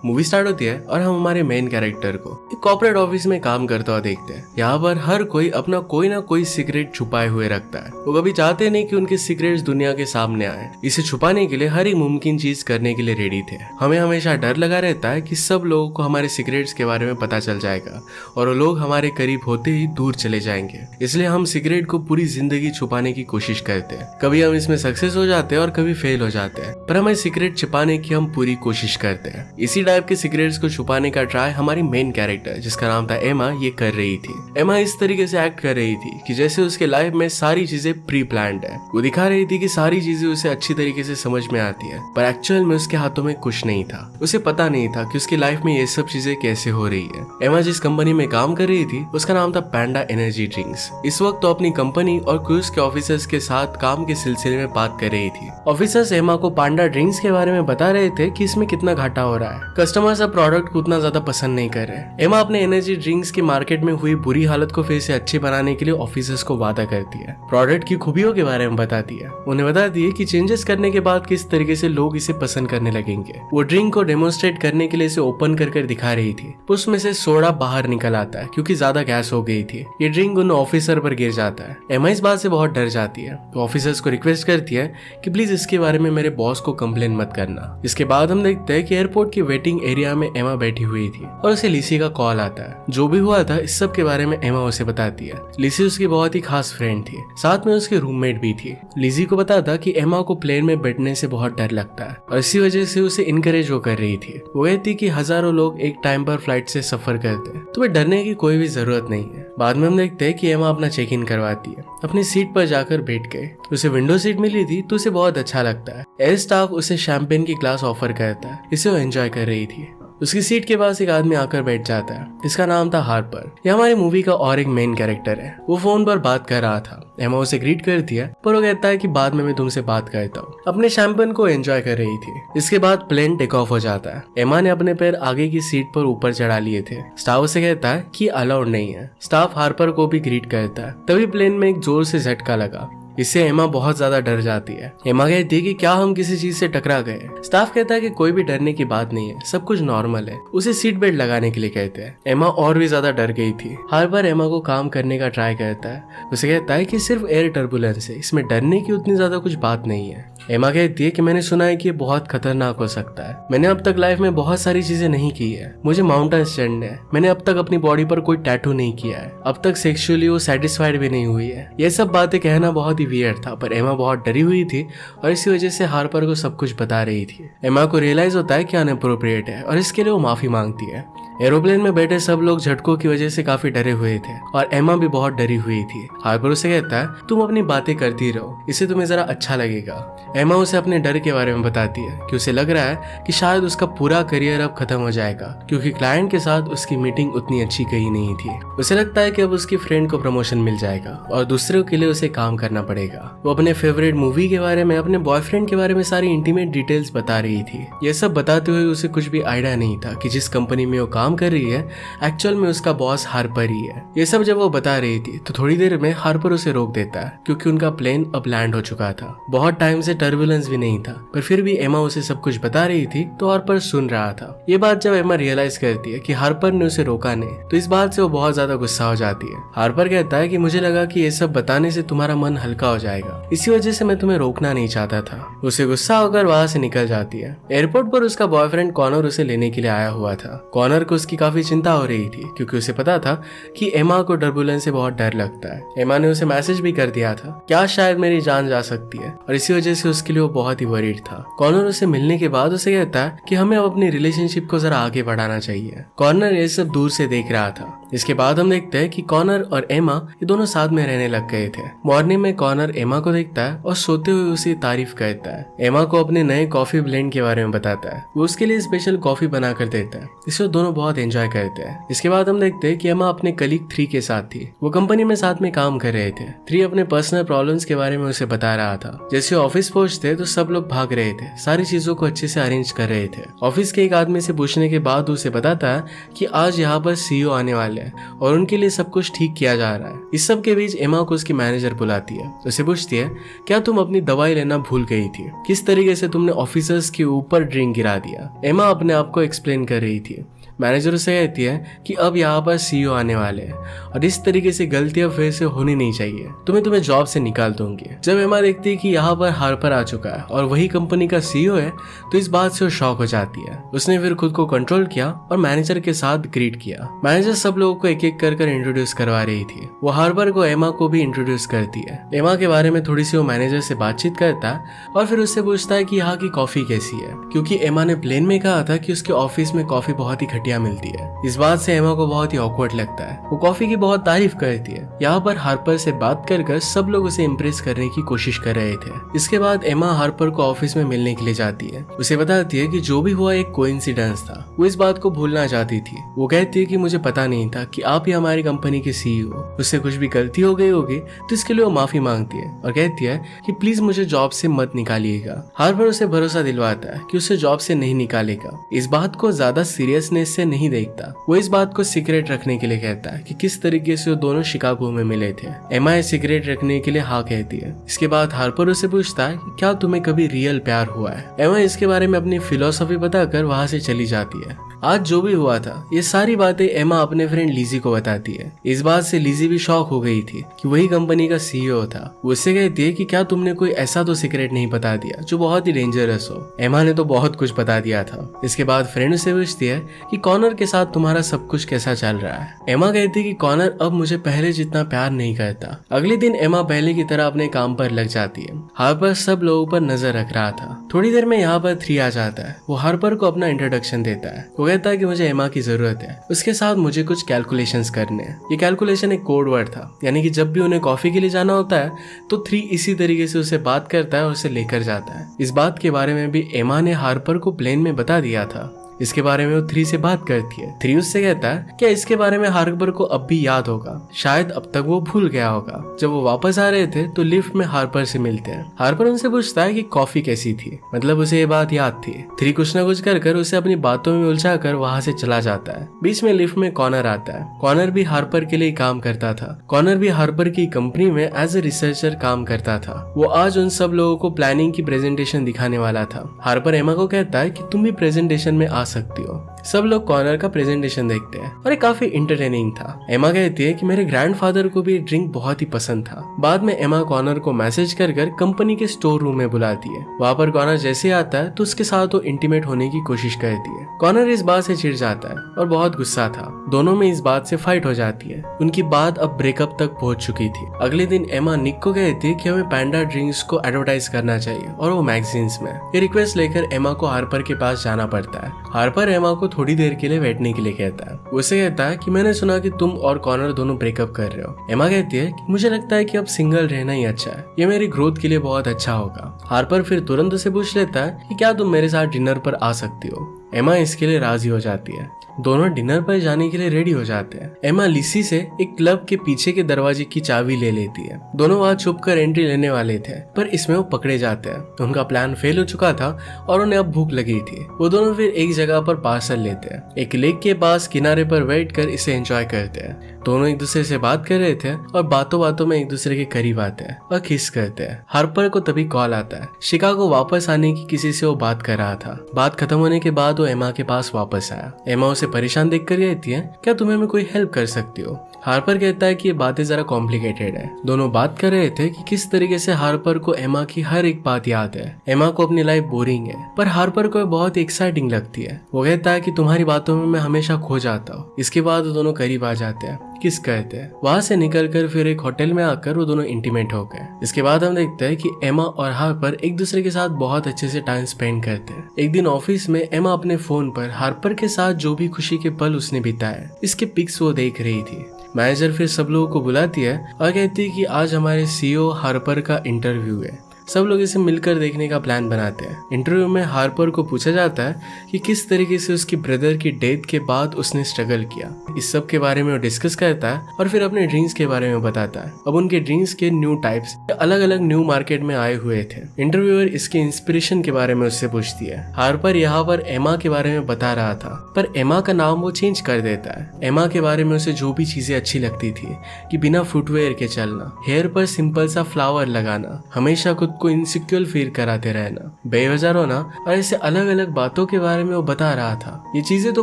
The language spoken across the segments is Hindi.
मूवी स्टार्ट होती है और हम हमारे मेन कैरेक्टर को एक कॉर्पोरेट ऑफिस में काम करता हुआ देखते हैं। यहाँ पर हर कोई अपना कोई ना कोई सीक्रेट छुपाए हुए रखता है। वो कभी चाहते नहीं कि उनके सीक्रेट्स दुनिया के सामने आए। इसे छुपाने के लिए हर एक मुमकिन चीज करने के लिए रेडी थे। हमें हमेशा डर लगा रहता है कि सब लोगों को हमारे सीक्रेट्स के बारे में पता चल जाएगा और वो लोग हमारे करीब होते ही दूर चले जाएंगे। इसलिए हम सीक्रेट को पूरी जिंदगी छुपाने की कोशिश करते हैं। कभी हम इसमें सक्सेस हो जाते हैं और कभी फेल हो जाते हैं, पर हमें सीक्रेट छिपाने की हम पूरी कोशिश करते हैं। इसी टाइप के सीक्रेट्स को छुपाने का ट्राई हमारी मेन कैरेक्टर जिसका नाम था एमा ये कर रही थी। एमा इस तरीके से एक्ट कर रही थी कि जैसे उसके लाइफ में सारी चीजें प्री प्लान्ड है। वो दिखा रही थी कि सारी चीजें उसे अच्छी तरीके से समझ में आती है, पर एक्चुअल में उसके हाथों में कुछ नहीं था। उसे पता नहीं था कि उसकी लाइफ में ये सब चीजें कैसे हो रही है। एमा जिस कंपनी में काम कर रही थी उसका नाम था पैंडा एनर्जी ड्रिंक्स। इस वक्त तो अपनी कंपनी और क्रूज के ऑफिसर्स के साथ काम के सिलसिले में बात कर रही थी। ऑफिसर्स एमा को पैंडा ड्रिंक्स के बारे में बता रहे थे कि इसमें कितना घाटा हो रहा है। कस्टमर्स अब प्रोडक्ट को उतना ज्यादा पसंद नहीं कर रहे। एमा अपने एनर्जी ड्रिंक्स की मार्केट में हुई बुरी हालत को फिर से अच्छी बनाने के लिए ऑफिसर्स को वादा करती है। प्रोडक्ट की खूबियों के बारे में बताती है। उन्हें बताती है कि चेंजेस करने के बाद किस तरीके से लोग इसे पसंद करने लगेंगे। वो ड्रिंक को डेमोन्स्ट्रेट करने के लिए इसे ओपन कर दिखा रही थी। उसमें से सोडा बाहर निकल आता है क्योंकि ज्यादा गैस हो गई थी। ये ड्रिंक उन ऑफिसर पर गिर जाता है। एमा इस बात से बहुत डर जाती है। तो ऑफिसर्स को रिक्वेस्ट करती है कि प्लीज इसके बारे में मेरे बॉस को कंप्लेन मत करना। इसके बाद हम देखते हैं कि एयरपोर्ट की वेटिंग एरिया में एमा बैठी हुई थी और उसे लिसी का कॉल आता है। जो भी हुआ था इस सब के बारे में एमा उसे बताती है। लिसी उसकी बहुत ही खास फ्रेंड थी, साथ में उसकी रूममेट भी थी। लिजी को पता था कि एमा को प्लेन में बैठने से बहुत डर लगता है और इसी वजह से उसे इनकरेज वो कर रही थी। वो कहती कि हजारों लोग एक टाइम पर फ्लाइट से सफर करते हैं, तुम्हें डरने की कोई भी जरूरत नहीं है। बाद में हम देखते हैं कि एमा अपना चेक इन करवाती है। अपनी सीट पर जाकर बैठ गए। उसे विंडो सीट मिली थी तो उसे बहुत अच्छा लगता है। एयर स्टाफ उसे शैंपेन की ग्लास ऑफर करता है। इसे वो एंजॉय कर रही थी। उसकी सीट के पास एक आदमी आकर बैठ जाता है। इसका नाम था हार्पर। यह हमारी मूवी का और एक मेन कैरेक्टर है। वो फोन पर बात कर रहा था। एमा उसे ग्रीट करती है पर वो कहता है कि बाद में मैं तुमसे बात करता हूँ। अपने शैंपेन को एंजॉय कर रही थी। इसके बाद प्लेन टेक ऑफ हो जाता है। एमा ने अपने पैर आगे की सीट पर ऊपर चढ़ा लिए थे। स्टाफ उसे कहता है कि अलाउड नहीं है। स्टाफ हार्पर को भी ग्रीट करता है। तभी प्लेन में एक जोर से झटका लगा। इससे एमा बहुत ज्यादा डर जाती है। एमा कहती है कि क्या हम किसी चीज से टकरा गए। स्टाफ कहता है कि कोई भी डरने की बात नहीं है, सब कुछ नॉर्मल है। उसे सीट बेल्ट लगाने के लिए कहते हैं। एमा और भी ज्यादा डर गई थी। हार्पर एमा को काम करने का ट्राई करता है। उसे कहता है कि सिर्फ एयर टर्बुलेंस है, इसमें डरने की उतनी ज्यादा कुछ बात नहीं है। एमा कहती है कि मैंने सुना है कि ये बहुत खतरनाक हो सकता है। मैंने अब तक लाइफ में बहुत सारी चीजें नहीं की है। मुझे माउंटेन्स चढ़ने हैं। मैंने अब तक अपनी बॉडी पर कोई टैटू नहीं किया है। अब तक सेक्सुअली वो सेटिस्फाइड भी नहीं हुई है। ये सब बातें कहना बहुत ही वियर्ड था, पर एमा बहुत डरी हुई थी और इसी वजह से हार्पर को सब कुछ बता रही थी। एमा को रियलाइज होता है कि अनअप्रोप्रिएट है और इसके लिए वो माफी मांगती है। एरोप्लेन में बैठे सब लोग झटकों की वजह से काफी डरे हुए थे और एमा भी बहुत डरी हुई थी। हार्पर उसे कहता है तुम अपनी बातें करती रहो, इससे तुम्हें जरा अच्छा लगेगा। एमा उसे अपने डर के बारे में बताती है कि उसे लग रहा है कि शायद उसका पूरा करियर अब खत्म हो जाएगा क्योंकि क्लाइंट के साथ उसकी मीटिंग उतनी अच्छी गई नहीं थी। उसे लगता है कि अब उसकी फ्रेंड को प्रमोशन मिल जाएगा और दूसरों के लिए उसे काम करना पड़ेगा। वो अपने फेवरेट मूवी के बारे में, अपने बॉयफ्रेंड के बारे में सारी इंटीमेट डिटेल्स बता रही थी। ये सब बताते हुए उसे कुछ भी आइडिया नहीं था कि जिस कंपनी में वो काम कर रही है एक्चुअल में उसका बॉस हार्पर ही है। ये सब जब वो बता रही थी तो थोड़ी देर में हार्पर उसे रोक देता है क्योंकि उनका प्लेन अब लैंड हो चुका था। बहुत टाइम से टर्बुलेंस भी नहीं था, पर फिर भी एमा उसे सब कुछ बता रही थी तो हार्पर सुन रहा था। ये बात जब एमा रियलाइज करती है कि हार्पर ने उसे रोका नहीं, तो इस बात से वो बहुत ज्यादा गुस्सा हो जाती है। हार्पर कहता है कि मुझे लगा कि ये सब बताने से तुम्हारा मन हल्का हो जाएगा, इसी वजह से मैं तुम्हें रोकना नहीं चाहता था। उसे गुस्सा होकर वहां से निकल जाती है। एयरपोर्ट पर उसका बॉयफ्रेंड कॉनर उसे लेने के लिए आया हुआ था। कॉनर को उसकी काफी चिंता हो रही थी क्योंकि उसे पता था कि एमा को टर्बुलेंस से बहुत डर लगता है। एमा ने उसे मैसेज भी कर दिया था क्या शायद मेरी जान जा सकती है और इसी वजह से उसके लिए वो बहुत ही वरीड था। कॉनर उसे मिलने के बाद उसे कहता है कि हमें अब अपनी रिलेशनशिप को जरा आगे बढ़ाना चाहिए। कॉनर ये सब दूर से देख रहा था। इसके बाद हम देखते हैं कि कॉनर और एमा ये दोनों साथ में रहने लग गए थे। मॉर्निंग में कॉनर एमा को देखता है और सोते हुए उसे तारीफ करता है। एमा को अपने नए कॉफी ब्लेंड के बारे में बताता है। वो उसके लिए स्पेशल कॉफी बना कर देता है। इससे दोनों बहुत एंजॉय करते हैं। इसके बाद हम देखते हैं कि एमा अपने कलीग 3 के साथ थी। वो कंपनी में साथ में काम कर रहे थे। 3 अपने पर्सनल प्रॉब्लम्स के बारे में उसे बता रहा था। जैसे ऑफिस पहुंचते तो सब लोग भाग रहे थे, सारी चीजों को अच्छे से अरेंज कर रहे थे। ऑफिस के एक आदमी से पूछने के बाद उसे बताता है कि आज यहाँ पर सीईओ आने वाले हैं और उनके लिए सब कुछ ठीक किया जा रहा है। इस सब के बीच एमा को उसकी मैनेजर बुलाती है। उसे पूछती है, क्या तुम अपनी दवाई लेना भूल गई थी? किस तरीके से तुमने ऑफिसर्स के ऊपर ड्रिंक गिरा दिया? एमा अपने आप को एक्सप्लेन कर रही थी। मैनेजर उसे कहती है कि अब यहाँ पर सीईओ आने वाले हैं और इस तरीके से गलतियां फिर से होनी नहीं चाहिए, तुम्हें जॉब से निकाल दूंगी। जब एमा देखती है कि यहाँ पर हार्पर आ चुका है और वही कंपनी का सीईओ है तो इस बात से वो शॉक हो जाती है। उसने फिर खुद को कंट्रोल किया और मैनेजर के साथ ग्रीट किया। मैनेजर सब लोगों को एक एक कर इंट्रोड्यूस करवा रही थी। वो हार्पर को एमा को भी इंट्रोड्यूस करती है। एमा के बारे में थोड़ी सी वो मैनेजर से बातचीत करता है और फिर उससे पूछता है कि यहाँ की कॉफी कैसी है, क्योंकि एमा ने प्लेन में कहा था कि उसके ऑफिस में कॉफी बहुत ही घटिया मिलती है। इस बात से एमा को बहुत ही ऑकवर्ड लगता है। वो कॉफी की बहुत तारीफ करती है। यहाँ पर हार्पर से बात कर सब लोग उसे इम्प्रेस करने की कोशिश कर रहे थे। इसके बाद एमा हार्पर को ऑफिस में मिलने के लिए जाती है। उसे बताती है कि जो भी हुआ एक कोइंसिडेंस था, वो इस बात को भूलना चाहती थी। वो कहती है कि मुझे पता नहीं था कि आप ही हमारी कंपनी के सीईओ, उससे कुछ भी गलती हो गई होगी तो इसके लिए वो माफी मांगती है और कहती है कि प्लीज मुझे जॉब से मत निकालिएगा। हार्पर उसे भरोसा दिलवाता है कि उसे जॉब से नहीं निकालेगा। इस बात को ज्यादा सीरियसनेस से नहीं देखता। वो इस बात को सीक्रेट रखने के लिए कहता है कि किस तरीके से वो दोनों शिकागो में मिले थे। एमा सीक्रेट रखने के लिए हाँ कहती है। इसके बाद हार्पर उसे पूछता है कि क्या तुम्हें कभी रियल प्यार हुआ है? एमा इसके बारे में अपनी फिलोसफी बताकर वहां से चली जाती है। आज जो भी हुआ था ये सारी बातें एमा अपने फ्रेंड लिजी को बताती है। इस बात से लिजी भी शॉक हो गई थी कि वही कंपनी का सीईओ था। वो उससे कहती है कि क्या तुमने कोई ऐसा तो सीक्रेट नहीं बता दिया जो बहुत ही डेंजरस हो? एमा ने तो बहुत कुछ बता दिया था। इसके बाद फ्रेंड से पूछती है कि कॉनर के साथ तुम्हारा सब कुछ कैसा चल रहा है? एमा कहती है कि कॉनर अब मुझे पहले जितना प्यार नहीं करता। अगले दिन एमा पहले की तरह अपने काम पर लग जाती है। हार्पर सब लोगों पर नजर रख रहा था। थोड़ी देर में यहाँ पर 3 आ जाता है। वो हार्पर को अपना इंट्रोडक्शन देता है। वो कहता है कि मुझे एमा की जरूरत है, उसके साथ मुझे कुछ कैलकुलेशंस करने हैं। ये कैलकुलेशन एक कोड वर्ड था, यानी कि जब भी उन्हें कॉफी के लिए जाना होता है तो 3 इसी तरीके से उसे बात करता है और उसे लेकर जाता है। इस बात के बारे में भी एमा ने हार्पर को प्लेन में बता दिया था। इसके बारे में वो 3 से बात करती है। 3 उससे कहता है क्या इसके बारे में हार्पर को अब भी याद होगा? शायद अब तक वो भूल गया होगा। जब वो वापस आ रहे थे तो लिफ्ट में हार्पर से मिलते हैं। हार्पर उनसे पूछता है कि कॉफी कैसी थी, मतलब उसे ये बात याद थी। 3 कुछ न कुछ कर उसे अपनी बातों में उलझा कर वहाँ से चला जाता है। बीच में लिफ्ट में कॉनर आता है। कॉनर भी हार्पर के लिए काम करता था। कॉनर भी हार्पर की कंपनी में एज ए रिसर्चर काम करता था। वो आज उन सब लोगों को प्लानिंग की प्रेजेंटेशन दिखाने वाला था। हार्पर एमा को कहता है कि तुम भी प्रेजेंटेशन में आ सकती हो। सब लोग कॉनर का प्रेजेंटेशन देखते हैं और ये काफी इंटरटेनिंग था। एमा कहती है कि मेरे ग्रैंडफादर को भी ड्रिंक बहुत ही पसंद था। बाद में एमा कॉनर को मैसेज कर कंपनी के स्टोर रूम में बुलाती है। वहाँ पर कॉनर जैसे आता है तो उसके साथ वो इंटीमेट होने की कोशिश करती है। कॉनर इस बात से चिढ़ जाता है और बहुत गुस्सा था। दोनों में इस बात से फाइट हो जाती है। उनकी बात अब ब्रेकअप तक पहुंच चुकी थी। अगले दिन एमा निक को कहती है कि हमें पैंडा ड्रिंक्स को एडवर्टाइज करना चाहिए और वो मैगजीन्स में। ये रिक्वेस्ट लेकर एमा को हार्पर के पास जाना पड़ता है। हार्पर एमा को थोड़ी देर के लिए बैठने के लिए कहता है। उसे कहता है कि मैंने सुना कि तुम और कॉनर दोनों ब्रेकअप कर रहे हो। एमा कहती है कि मुझे लगता है कि अब सिंगल रहना ही अच्छा है, ये मेरी ग्रोथ के लिए बहुत अच्छा होगा। हार्पर फिर तुरंत उसे पूछ लेता है कि क्या तुम मेरे साथ डिनर पर आ सकती हो? एमा इसके लिए राजी हो जाती है। दोनों डिनर पर जाने के लिए रेडी हो जाते हैं। एमा लिसी से एक क्लब के पीछे के दरवाजे की चाबी ले लेती है। दोनों वहां छुपकर एंट्री लेने वाले थे, पर इसमें वो पकड़े जाते हैं। उनका प्लान फेल हो चुका था और उन्हें अब भूख लगी थी। वो दोनों फिर एक जगह पर पार्सल लेते हैं। एक लेक के पास किनारे पर बैठकर इसे एंजॉय करते हैं। दोनों एक दूसरे से बात कर रहे थे और बातों बातों में एक दूसरे के करीब आते हैं और किस करते हैं। हार्पर को तभी कॉल आता है। शिकागो वापस आने की किसी से वो बात कर रहा था। बात खत्म होने के बाद वो एमा के पास वापस आया। एमा उसे परेशान देखकर कहती है, क्या तुम्हें मैं कोई हेल्प कर सकती हो? हार्पर कहता है कि ये बातें जरा कॉम्प्लिकेटेड है। दोनों बात कर रहे थे कि किस तरीके से हार्पर को एमा की हर एक बात याद है। एमा को अपनी लाइफ बोरिंग है, पर हार्पर को बहुत एक्साइटिंग लगती है। वो कहता है कि तुम्हारी बातों में मैं हमेशा खो जाता हूँ। इसके बाद वो दोनों करीब आ जाते हैं, किस कहते हैं। वहां से निकलकर फिर एक होटल में आकर वो दोनों इंटीमेट हो गए। इसके बाद हम देखते हैं कि एमा और हार्पर एक दूसरे के साथ बहुत अच्छे से टाइम स्पेंड करते हैं। एक दिन ऑफिस में एमा अपने फोन पर हार्पर के साथ जो भी खुशी के पल उसने बिताए इसके पिक्स वो देख रही थी। मैनेजर फिर सब लोगों को बुलाती है और कहती है कि आज हमारे सीईओ हार्पर का इंटरव्यू है। सब लोग इसे मिलकर देखने का प्लान बनाते हैं। इंटरव्यू में हार्पर को पूछा जाता है कि किस तरीके से उसकी ब्रदर की डेथ के बाद उसने स्ट्रगल किया। इस सब के बारे में वो डिस्कस करता है और फिर अपने ड्रीम्स के बारे में बताता है। अब उनके ड्रीम्स के न्यू टाइप्स अलग अलग न्यू मार्केट में आए हुए थे। इंटरव्यूअर इसके इंस्पिरेशन के बारे में उससे पूछती है। हार्पर यहाँ पर एमा के बारे में बता रहा था, पर एमा का नाम वो चेंज कर देता है। एमा के बारे में उसे जो भी चीजें अच्छी लगती थी कि बिना फुटवेयर के चलना, हेयर पर सिंपल सा फ्लावर लगाना, हमेशा खुद को इनसिक्योर फील कराते रहना, बेवजह रोना और ऐसे अलग अलग बातों के बारे में वो बता रहा था। ये चीजें तो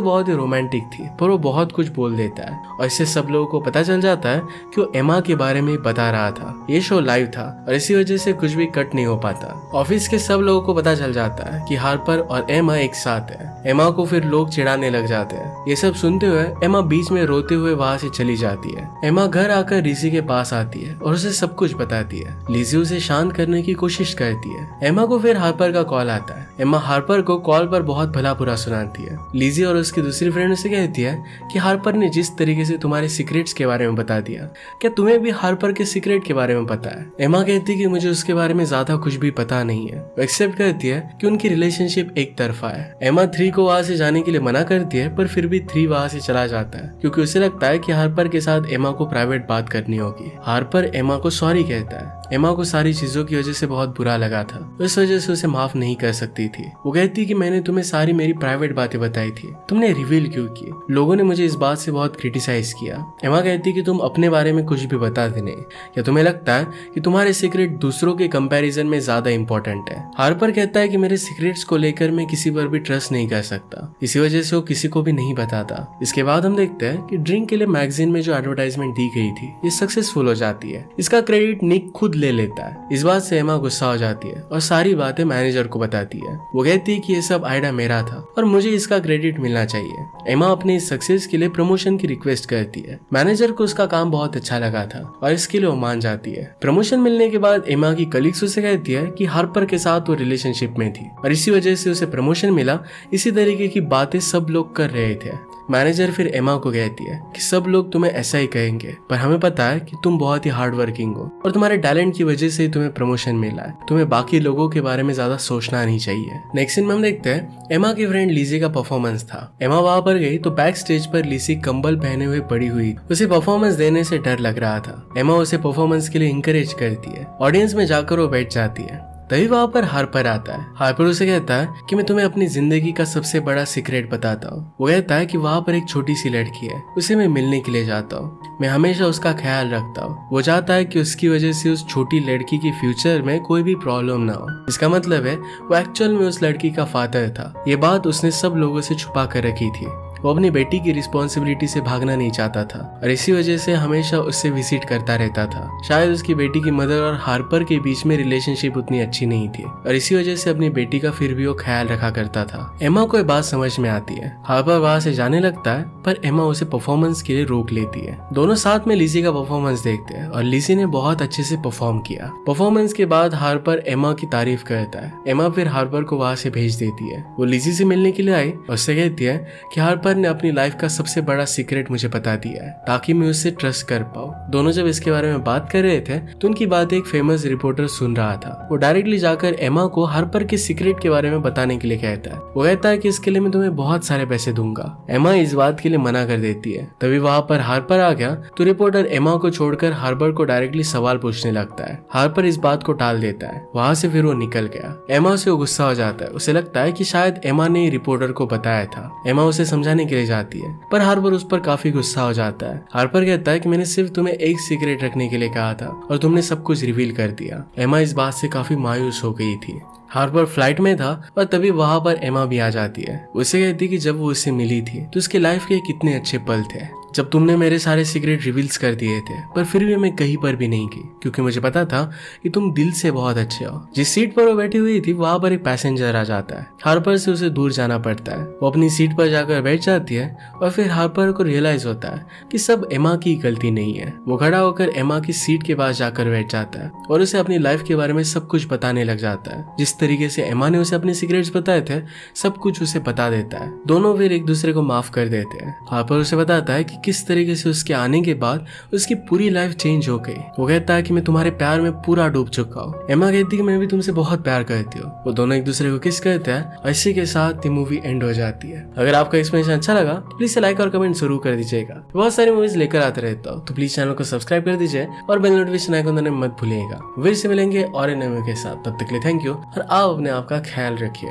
बहुत ही रोमांटिक थी, पर वो बहुत कुछ बोल देता है और इससे सब लोगों को पता चल जाता है कि वो एमा के बारे में बता रहा था। ये शो लाइव था और इसी वजह से कुछ भी कट नहीं हो पाता। ऑफिस के सब लोगों को पता चल जाता है कि हार्पर और एमा एक साथ है। एमा को फिर लोग चिढ़ाने लग जाते हैं। ये सब सुनते हुए एमा बीच में रोते हुए वहाँ से चली जाती है। एमा घर आकर लिज़ी के पास आती है और उसे सब कुछ बताती है। लिज़ी उसे शांत करने की कोशिश करती है। एमा को फिर हार्पर का कॉल आता है। एमा हार्पर को कॉल पर बहुत भला बुरा सुनाती है। लिज़ी और उसकी दूसरी फ्रेंड उसे कहती है कि हार्पर ने जिस तरीके से तुम्हारे सीक्रेट्स के बारे में बता दिया, क्या तुम्हें भी हार्पर के सीक्रेट के बारे में पता है? एमा कहती है कि मुझे उसके बारे में ज्यादा कुछ भी पता नहीं है। वो एक्सेप्ट करती है कि उनकी रिलेशनशिप एक तरफा है। एमा 3 को वहां से जाने के लिए मना करती है, पर फिर भी 3 वहां से चला जाता है क्योंकि उसे लगता है कि हार्पर के साथ एमा को प्राइवेट बात करनी होगी। हार्पर एमा को सॉरी कहता है। एमा को सारी चीजों की वजह से बहुत बुरा लगा था, इस वजह से उसे माफ नहीं कर सकती थी। वो कहती कि मैंने तुम्हें सारी मेरी प्राइवेट बातें बताई थी, तुमने रिवील क्यों की? लोगों ने मुझे इस बात से बहुत क्रिटिसाइज किया। एमा कहती कि तुम अपने बारे में कुछ भी बताते नहीं, या तुम्हें लगता है कि तुम्हारे सीक्रेट दूसरों के कंपैरिजन में ज्यादा इंपॉर्टेंट है। हार्पर कहता है कि मेरे सीक्रेट्स को लेकर मैं किसी पर भी ट्रस्ट नहीं कर सकता, इसी वजह से वो किसी को भी नहीं बताता। इसके बाद हम देखते हैं कि ड्रिंक के लिए मैगजीन में जो एडवर्टाइजमेंट दी गई थी ये सक्सेसफुल हो जाती है। इसका क्रेडिट निक खुद ले लेता है। इस बात से एमा गुस्सा हो जाती है और सारी बातें मैनेजर को बताती है। वो कहती है कि ये सब आइडिया मेरा था और मुझे इसका क्रेडिट मिलना चाहिए। एमा अपनी सक्सेस के लिए प्रमोशन की रिक्वेस्ट करती है। मैनेजर को उसका काम बहुत अच्छा लगा था और इसके लिए वो मान जाती है। प्रमोशन मिलने के बाद एमा की कलीग्स उसे कहती है कि हार्पर के साथ वो रिलेशनशिप में थी और इसी वजह से उसे प्रमोशन मिला। इसी तरीके की बातें सब लोग कर रहे थे। मैनेजर फिर एमा को कहती है कि सब लोग तुम्हें ऐसा ही कहेंगे, पर हमें पता है कि तुम बहुत ही हार्ड वर्किंग हो और तुम्हारे टैलेंट की वजह से ही तुम्हें प्रमोशन मिला है। तुम्हें बाकी लोगों के बारे में ज्यादा सोचना नहीं चाहिए। नेक्स्ट सीन में हम देखते हैं एमा की फ्रेंड लिज़ी का परफॉर्मेंस था। एमा वहां पर गई तो बैक स्टेज पर लिज़ी कंबल पहने हुए पड़ी हुई। उसे परफॉर्मेंस देने से डर लग रहा था। एमा उसे परफॉर्मेंस के लिए इंकरेज करती है। ऑडियंस में जाकर वो बैठ जाती है। तभी वहां पर हार्पर आता है। हार्पर उसे कहता है कि मैं तुम्हें अपनी जिंदगी का सबसे बड़ा सीक्रेट बताता हूँ। वो कहता है कि वहां पर एक छोटी सी लड़की है, उसे मैं मिलने के लिए जाता हूँ। मैं हमेशा उसका ख्याल रखता हूँ। वो चाहता है कि उसकी वजह से उस छोटी लड़की की फ्यूचर में कोई भी प्रॉब्लम ना हो। इसका मतलब है वो एक्चुअल में उस लड़की का फादर था। ये बात उसने सब लोगों से छुपा कर रखी थी। वो अपनी बेटी की रिस्पॉन्सिबिलिटी से भागना नहीं चाहता था और इसी वजह से हमेशा उससे विजिट करता रहता था। शायद उसकी बेटी की मदर और हार्पर के बीच में रिलेशनशिप उतनी अच्छी नहीं थी और इसी वजह से अपनी बेटी का फिर भी वो ख्याल रखा करता था। एमा को ये बात समझ में आती है। हार्पर वहां से जाने लगता है, पर एमा उसे परफॉर्मेंस के लिए रोक लेती है। दोनों साथ में लिज़ी का परफॉर्मेंस देखते हैं और लिज़ी ने बहुत अच्छे से परफॉर्म किया। परफॉर्मेंस के बाद हार्पर एमा की तारीफ करता है। एमा फिर हार्पर को वहां से भेज देती है। वो लिज़ी से मिलने के लिए आई और उससे कहती है कि हार्पर ने अपनी लाइफ का सबसे बड़ा सीक्रेट मुझे बता दिया है ताकि मैं उससे ट्रस्ट कर पाऊं। दोनों जब इसके बारे में बात कर रहे थे तो उनकी बात एक फेमस रिपोर्टर सुन रहा था। वो डायरेक्टली जाकर एमा को हार्पर के सीक्रेट के बारे में बताने के लिए कहता है। वो कहता है कि इसके लिए मैं तुम्हें बहुत सारे पैसे दूंगा। एमा इस बात के लिए मना कर देती है। तभी वहां पर हार्पर आ गया तो रिपोर्टर एमा को छोड़कर हार्पर को डायरेक्टली सवाल पूछने लगता है। हार्पर इस बात को टाल देता है। वहां से फिर वो निकल गया। एमा से गुस्सा हो जाता है। उसे लगता है कि शायद एमा ने रिपोर्टर को बताया था। एमा उसे समझाने के लिए जाती है, पर हार्पर उस पर काफी गुस्सा हो जाता है। हार्पर कहता है कि मैंने सिर्फ तुम्हें एक सीक्रेट रखने के लिए कहा था और तुमने सब कुछ रिवील कर दिया। एमा इस बात से काफी मायूस हो गई थी। हार्पर फ्लाइट में था और तभी वहां पर एमा भी आ जाती है। उसे कहती कि जब वो उससे मिली थी तो उसके लाइफ के कितने अच्छे पल थे, जब तुमने मेरे सारे सीक्रेट रिवील्स कर दिए थे, पर फिर भी मैं कहीं पर भी नहीं की क्योंकि मुझे पता था कि तुम दिल से बहुत अच्छे हो। जिस सीट पर वो बैठी हुई थी वहां पर एक पैसेंजर आ जाता है। हार्पर से उसे दूर जाना पड़ता है। वो अपनी सीट पर जाकर बैठ जाती है और फिर हार्पर को रियलाइज होता है कि सब एमा की गलती नहीं है। वो खड़ा होकर एमा की सीट के पास जाकर बैठ जाता है और उसे अपनी लाइफ के बारे में सब कुछ बताने लग जाता है। जिस तरीके से एमा ने उसे अपने सीक्रेट्स बताए थे सब कुछ उसे बता देता है। दोनों फिर एक दूसरे को माफ कर देते हैं। हार्पर उसे बताता है कि किस तरीके से उसके आने के बाद उसकी पूरी लाइफ चेंज हो गई। वो कहता है कि मैं तुम्हारे प्यार में पूरा डूब चुका हूँ। एमा कहती है कि मैं भी तुमसे बहुत प्यार करती हूँ। वो दोनों एक दूसरे को किस करते हैं और इसी के साथ ये मूवी एंड हो जाती है। अगर आपका एक्सप्लेनेशन अच्छा लगा तो प्लीज लाइक और कमेंट जरूर कर दीजिएगा। बहुत सारी मूवीज लेकर आते रहता हूँ, तो प्लीज चैनल को सब्सक्राइब कर दीजिए और बेल नोटिफिकेशन आइकन दबाना मत भूलिएगा। फिर से मिलेंगे और नए के साथ, तब तक के लिए थैंक यू और आप अपने आप का ख्याल रखिए।